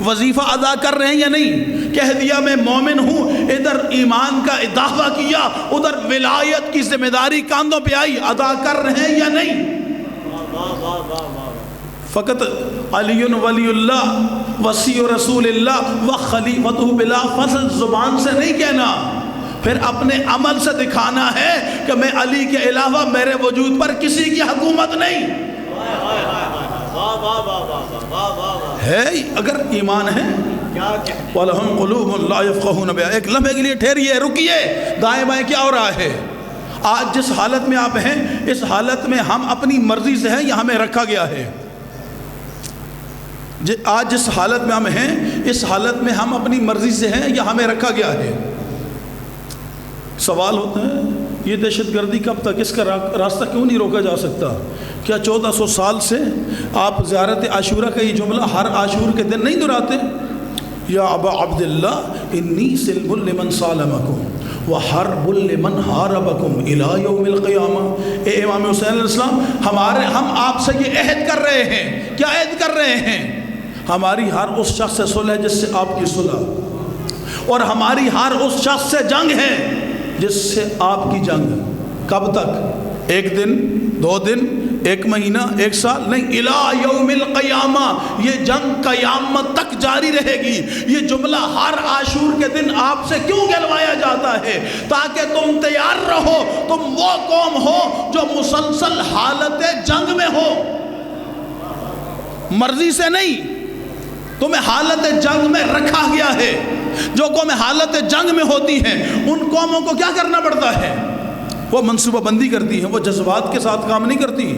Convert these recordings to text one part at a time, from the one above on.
وظیفہ ادا کر رہے ہیں یا نہیں؟ کہہ دیا میں مومن ہوں، ادھر ایمان کا دعویٰ کیا، ادھر ولایت کی ذمہ داری کاندھوں پہ آئی، ادا کر رہے ہیں یا نہیں؟ فقط علی ولی اللہ وصی رسول اللہ و خلیفۃ بلا فصل زبان سے نہیں کہنا، پھر اپنے عمل سے دکھانا ہے کہ میں علی کے علاوہ میرے وجود پر کسی کی حکومت نہیں ہے۔ اگر ایمان ہے وَلَهُمْ قُلُوبٌ لَا يَفْقَهُونَ بِهَا، ایک لمحے کے لیے ٹھہریے، رکیے، دائیں بائیں کیا ہو رہا ہے؟ آج جس حالت میں آپ ہیں اس حالت میں ہم اپنی مرضی سے ہیں یا ہمیں رکھا گیا ہے؟ آج جس حالت میں ہم ہیں اس حالت میں ہم اپنی مرضی سے ہیں یا ہمیں رکھا گیا ہے؟ سوال ہوتا ہے یہ دہشت گردی کب تک، اس کا راستہ کیوں نہیں روکا جا سکتا؟ کیا 1400 سال سے آپ زیارت عاشورہ کا یہ جملہ ہر عاشور کے دن نہیں دہراتے؟ یا ابا عبداللہ انی سلم لمن سالمکم وحرب لمن حاربکم الی یوم القیامہ۔ اے امام حسین علیہ السلام، ہم آپ سے یہ عہد کر رہے ہیں۔ کیا عہد کر رہے ہیں؟ ہماری ہر اس شخص سے صلح جس سے آپ کی صلح، اور ہماری ہر اس شخص سے جنگ ہے جس سے آپ کی جنگ۔ کب تک؟ ایک دن، 2 دن، 1 مہینہ، 1 سال نہیں، الی یوم القیامہ، یہ جنگ قیامت تک جاری رہے گی۔ یہ جملہ ہر عاشور کے دن آپ سے کیوں کہلوایا جاتا ہے؟ تاکہ تم تیار رہو، تم وہ قوم ہو جو مسلسل حالت جنگ میں ہو، مرضی سے نہیں، تمہیں حالت جنگ میں رکھا گیا ہے۔ جو قومیں حالت جنگ میں ہوتی ہیں ان قوموں کو کیا کرنا پڑتا ہے؟ وہ منصوبہ بندی کرتی ہیں، وہ جذبات کے ساتھ کام نہیں کرتی۔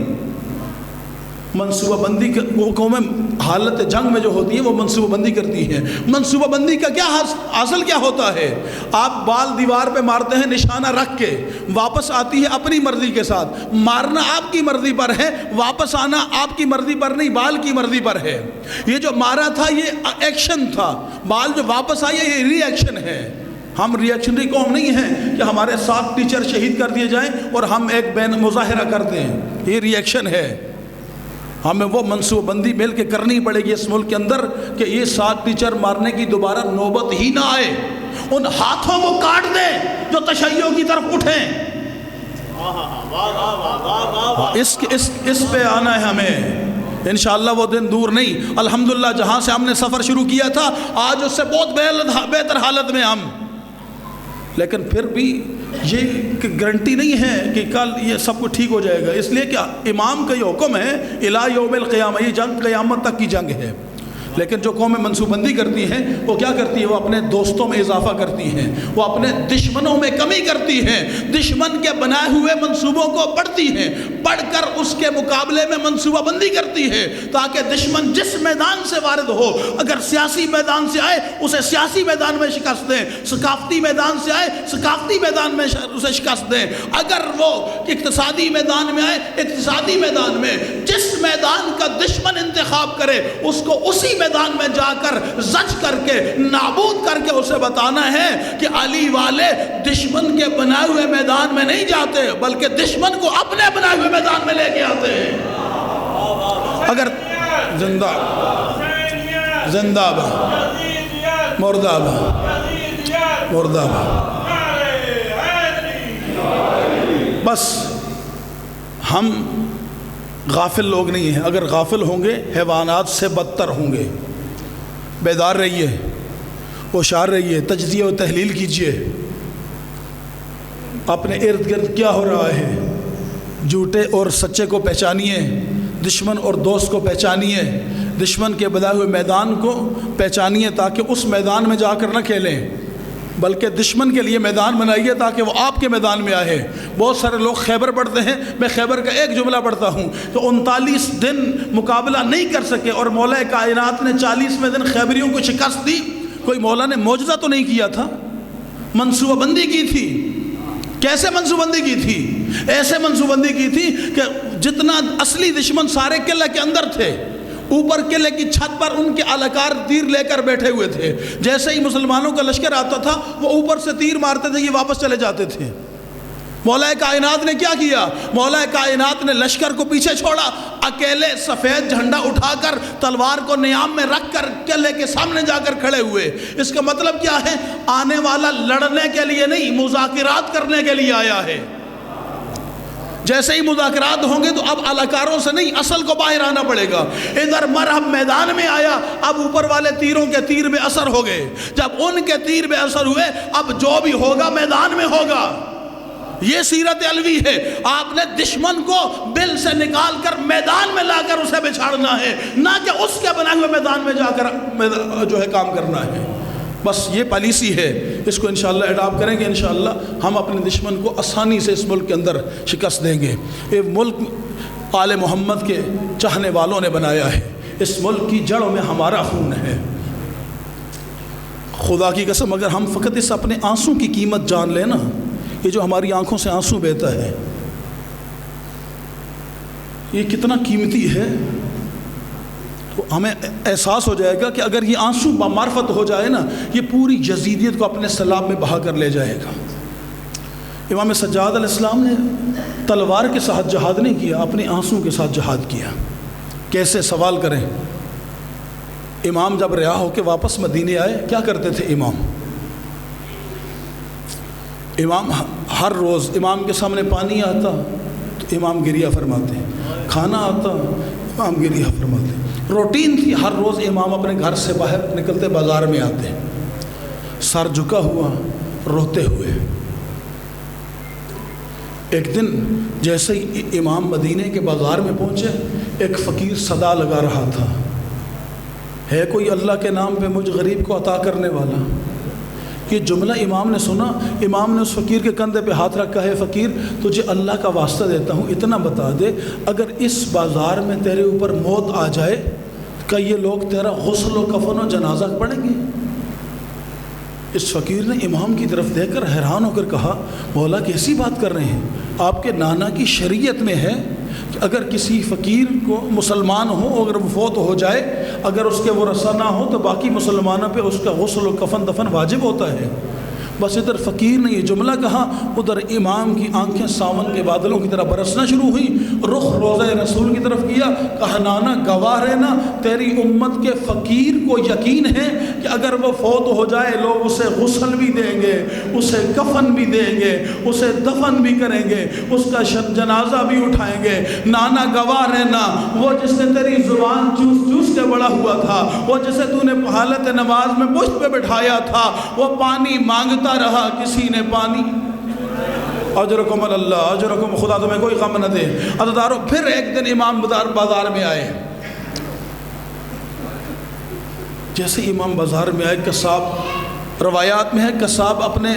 منصوبہ بندی وہ قومیں حالت جنگ میں جو ہوتی ہیں وہ منصوبہ بندی کرتی ہیں۔ منصوبہ بندی کا کیا حاصل کیا ہوتا ہے؟ آپ بال دیوار پہ مارتے ہیں نشانہ رکھ کے، واپس آتی ہے اپنی مرضی کے ساتھ۔ مارنا آپ کی مرضی پر ہے، واپس آنا آپ کی مرضی پر نہیں، بال کی مرضی پر ہے۔ یہ جو مارا تھا یہ ایکشن تھا، بال جو واپس آئی یہ ری ایکشن ہے۔ ہم ری ایکشنری قوم نہیں ہیں کہ ہمارے 7 ٹیچر شہید کر دیے جائیں اور ہم ایک بین مظاہرہ کرتے ہیں، یہ ری ایکشن ہے۔ ہمیں وہ منصوبہ بندی مل کے کرنی پڑے گی اس ملک کے اندر کہ یہ 7 ٹیچر مارنے کی دوبارہ نوبت ہی نہ آئے۔ ان ہاتھوں کو کاٹ دیں جو تشیع کی طرف اٹھیں۔ اس پہ آنا ہے ہمیں، انشاءاللہ وہ دن دور نہیں۔ الحمدللہ جہاں سے ہم نے سفر شروع کیا تھا آج اس سے بہت بہتر حالت میں ہم، لیکن پھر بھی یہ گارنٹی نہیں ہے کہ کل یہ سب کچھ ٹھیک ہو جائے گا۔ اس لیے کیا امام کا یہ حکم ہے الی یوم القیامہ، یہ جنگ قیامت تک کی جنگ ہے۔ لیکن جو قومیں منصوبہ بندی کرتی ہیں وہ کیا کرتی ہیں؟ وہ اپنے دوستوں میں اضافہ کرتی ہیں، وہ اپنے دشمنوں میں کمی کرتی ہیں، دشمن کے بنائے ہوئے منصوبوں کو پڑھتی ہیں، پڑھ کر اس کے مقابلے میں منصوبہ بندی کرتی ہے تاکہ دشمن جس میدان سے وارد ہو، اگر سیاسی میدان سے آئے اسے سیاسی میدان میں شکست دیں، ثقافتی میدان سے آئے ثقافتی میدان میں اسے شکست دیں، اگر وہ اقتصادی میدان میں آئے اقتصادی میدان میں، جس میدان کا دشمن انتخاب کرے اس کو اسی میدان میں جا کر زج کر کے نابود کر کے اسے بتانا ہے کہ علی والے دشمن کے بنائے ہوئے میدان میں نہیں جاتے بلکہ دشمن کو اپنے بنائے ہوئے میدان میں لے کے آتے ہیں۔ اگر زندہ باد مردہ باد مردہ باد، بس ہم غافل لوگ نہیں ہیں۔ اگر غافل ہوں گے حیوانات سے بدتر ہوں گے۔ بیدار رہیے، ہوشیار رہیے، تجزیہ و تحلیل کیجئے اپنے ارد گرد کیا ہو رہا ہے، جھوٹے اور سچے کو پہچانیے، دشمن اور دوست کو پہچانیے، دشمن کے بنائے ہوئے میدان کو پہچانیے تاکہ اس میدان میں جا کر نہ کھیلیں بلکہ دشمن کے لیے میدان بنائیے تاکہ وہ آپ کے میدان میں آئے۔ بہت سارے لوگ خیبر پڑھتے ہیں، میں خیبر کا ایک جملہ پڑھتا ہوں کہ 39 دن مقابلہ نہیں کر سکے اور مولا کائنات نے 40ویں دن خیبریوں کو شکست دی۔ کوئی مولا نے معجزہ تو نہیں کیا تھا، منصوبہ بندی کی تھی۔ کیسے منصوبہ بندی کی تھی؟ ایسے منصوبہ بندی کی تھی کہ جتنا اصلی دشمن سارے قلعے کے اندر تھے، اوپر قلعے کی چھت پر ان کے اہلکار تیر لے کر بیٹھے ہوئے تھے۔ جیسے ہی مسلمانوں کا لشکر آتا تھا وہ اوپر سے تیر مارتے تھے، یہ واپس چلے جاتے تھے۔ مولا کائنات نے کیا کیا؟ مولا کائنات نے لشکر کو پیچھے چھوڑا، اکیلے سفید جھنڈا اٹھا کر تلوار کو نیام میں رکھ کر قلعے کے سامنے جا کر کھڑے ہوئے۔ اس کا مطلب کیا ہے؟ آنے والا لڑنے کے لیے نہیں، مذاکرات کرنے کے لیے آیا ہے۔ جیسے ہی مذاکرات ہوں گے تو اب الاکاروں سے نہیں، اصل کو باہر آنا پڑے گا۔ ادھر مرحب میدان میں آیا، اب اوپر والے تیروں کے تیر بے اثر ہو گئے۔ جب ان کے تیر بے اثر ہوئے، اب جو بھی ہوگا میدان میں ہوگا۔ یہ سیرت علوی ہے۔ آپ نے دشمن کو بل سے نکال کر میدان میں لا کر اسے بچھاڑنا ہے، نہ کہ اس کے بنائے ہوئے میدان میں جا کر جو ہے کام کرنا ہے۔ بس یہ پالیسی ہے، اس کو انشاءاللہ اڈاپٹ کریں گے، انشاءاللہ ہم اپنے دشمن کو آسانی سے اس ملک کے اندر شکست دیں گے۔ یہ ملک آل محمد کے چاہنے والوں نے بنایا ہے، اس ملک کی جڑوں میں ہمارا خون ہے۔ خدا کی قسم اگر ہم فقط اس اپنے آنسوں کی قیمت جان لیں نا، یہ جو ہماری آنکھوں سے آنسو بہتا ہے یہ کتنا قیمتی ہے، تو ہمیں احساس ہو جائے گا کہ اگر یہ آنسو بمعرفت ہو جائے نا، یہ پوری جزیدیت کو اپنے سیلاب میں بہا کر لے جائے گا۔ امام سجاد علیہ السلام نے تلوار کے ساتھ جہاد نہیں کیا، اپنے آنسوں کے ساتھ جہاد کیا۔ کیسے؟ سوال کریں۔ امام جب رہا ہو کے واپس مدینے آئے، کیا کرتے تھے امام؟ امام ہر روز امام کے سامنے پانی آتا تو امام گریہ فرماتے، کھانا آتا امام گریہ فرماتے۔ روٹین تھی، ہر روز امام اپنے گھر سے باہر نکلتے، بازار میں آتے، سر جھکا ہوا، روتے ہوئے۔ ایک دن جیسے ہی امام مدینے کے بازار میں پہنچے، ایک فقیر صدا لگا رہا تھا، ہے کوئی اللہ کے نام پہ مجھ غریب کو عطا کرنے والا؟ یہ جملہ امام نے سنا، امام نے اس فقیر کے کندھے پہ ہاتھ رکھا، ہے فقیر تجھے اللہ کا واسطہ دیتا ہوں، اتنا بتا دے اگر اس بازار میں تیرے اوپر موت آ جائے، کیا یہ لوگ تیرا غسل و کفن و جنازہ پڑھیں گے؟ اس فقیر نے امام کی طرف دیکھ کر حیران ہو کر کہا، مولا کیسی بات کر رہے ہیں؟ آپ کے نانا کی شریعت میں ہے کہ اگر کسی فقیر کو مسلمان ہو، اگر وہ فوت ہو جائے، اگر اس کے ورثہ نہ ہو تو باقی مسلمانوں پہ اس کا غسل و کفن دفن واجب ہوتا ہے۔ بس ادھر فقیر نے یہ جملہ کہا، ادھر امام کی آنکھیں ساون کے بادلوں کی طرح برسنا شروع ہوئی، رخ روضہ رسول کی طرف کیا، کہا نانا گواہ رہنا تیری امت کے فقیر کو یقین ہے کہ اگر وہ فوت ہو جائے لوگ اسے غسل بھی دیں گے، اسے کفن بھی دیں گے، اسے دفن بھی کریں گے، اس کا جنازہ بھی اٹھائیں گے۔ نانا گواہ رہنا وہ جس نے تیری زبان چوس چوس کے بڑا ہوا تھا، وہ جسے تو نے حالت نماز میں پشت پہ بٹھایا تھا، وہ پانی مانگتا رہا، کسی نے پانی اجرکم اللہ، اجرکم، خدا تمہیں کوئی غم نہ دے۔ عزیزارو پھر ایک دن امام بازار میں آئے، جیسے امام بازار میں آئے، قصاب، روایات میں ہے قصاب اپنے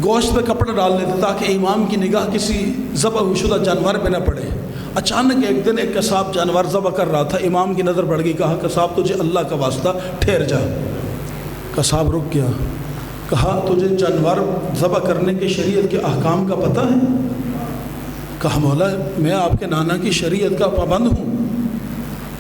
گوشت پہ کپڑا ڈال لیتے تاکہ امام کی نگاہ کسی ذبح شدہ جانور پہ نہ پڑے۔ اچانک ایک دن ایک قصاب جانور ذبح کر رہا تھا، امام کی نظر پڑ گئی، کہا قصاب تجھے اللہ کا واسطہ ٹھہر جا۔ قصاب رک گیا، کہا تجھے جانور ذبح کرنے کے شریعت کے احکام کا پتہ ہے؟ کہا مولا میں آپ کے نانا کی شریعت کا پابند ہوں،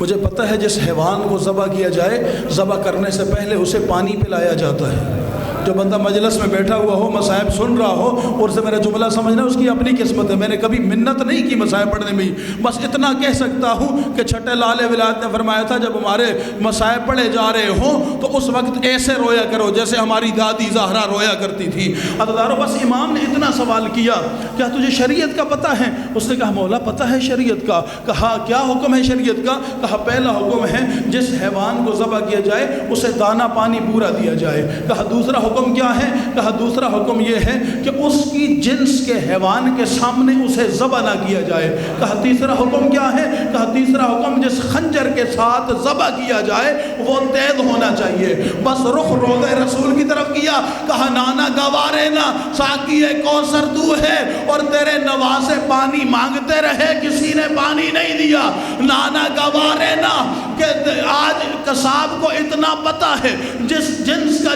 مجھے پتہ ہے جس حیوان کو ذبح کیا جائے، ذبح کرنے سے پہلے اسے پانی پلایا جاتا ہے۔ جو بندہ مجلس میں بیٹھا ہوا ہو، مصائب سن رہا ہو اور اسے میرا جملہ سمجھنا اس کی اپنی قسمت ہے، میں نے کبھی منت نہیں کی مصائب پڑھنے میں، بس اتنا کہہ سکتا ہوں کہ چھٹے لال ولایت نے فرمایا تھا جب ہمارے مصائب پڑھے جا رہے ہوں تو اس وقت ایسے رویا کرو جیسے ہماری دادی زہرا رویا کرتی تھی۔ عزیزارو بس امام نے اتنا سوال کیا، کیا تجھے شریعت کا پتہ ہے؟ اس نے کہا مولا پتہ ہے شریعت کا۔ کہا کیا حکم ہے شریعت کا؟ کہا پہلا حکم ہے جس حیوان کو ذبح کیا جائے اسے دانہ پانی پورا دیا جائے۔ کہا دوسرا حکم کیا ہے؟ کہا دوسرا حکم یہ ہے کہ اس کی جنس کے حیوان کے سامنے اسے ذبح نہ کیا جائے۔ کہا تیسرا حکم کیا ہے؟ کہا تیسرا حکم جس خنجر کے ساتھ ذبح کیا جائے وہ تیز ہونا چاہیے۔ بس رخ روضہ رسول کی طرف کیا، کہا نانا گواہ رہنا ساقی کوثر تو ہے اور تیرے نواسے پانی مانگتے رہے، کسی نے پانی نہیں دیا۔ نانا گواہ رہنا کہ آج قصاب کو اتنا پتہ ہے جس جنس کا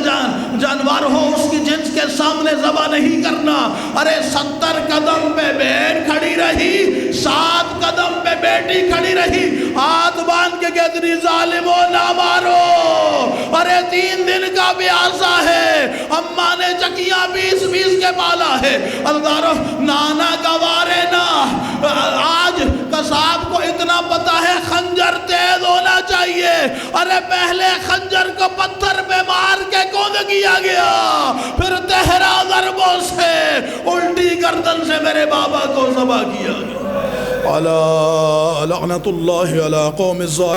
جانور ہو اس کی جنس کے سامنے ذبح نہیں کرنا۔ ارے 70 قدم پہ بھیڑ کھڑی رہی، 7 قدم پہ بیٹی کھڑی رہی، ہاتھ باندھ کے کہتی ظالمو نہ مارو، ارے 3 دن کا بیاسا ہے، اماں نے چکی لڑکیاں 20 کے پالا ہے. الدارو نانا گوارے نا. آج قصاب کو اتنا پتا ہے خنجر تیز ہونا چاہیے. ارے پہلے خنجر کو پتھر پہ مار کے کود کیا گیا, پھر تہرا ضربوں سے الٹی گردن سے میرے بابا کو ذبح کیا گیا. الا لعنت اللہ علی قوم الظالمین.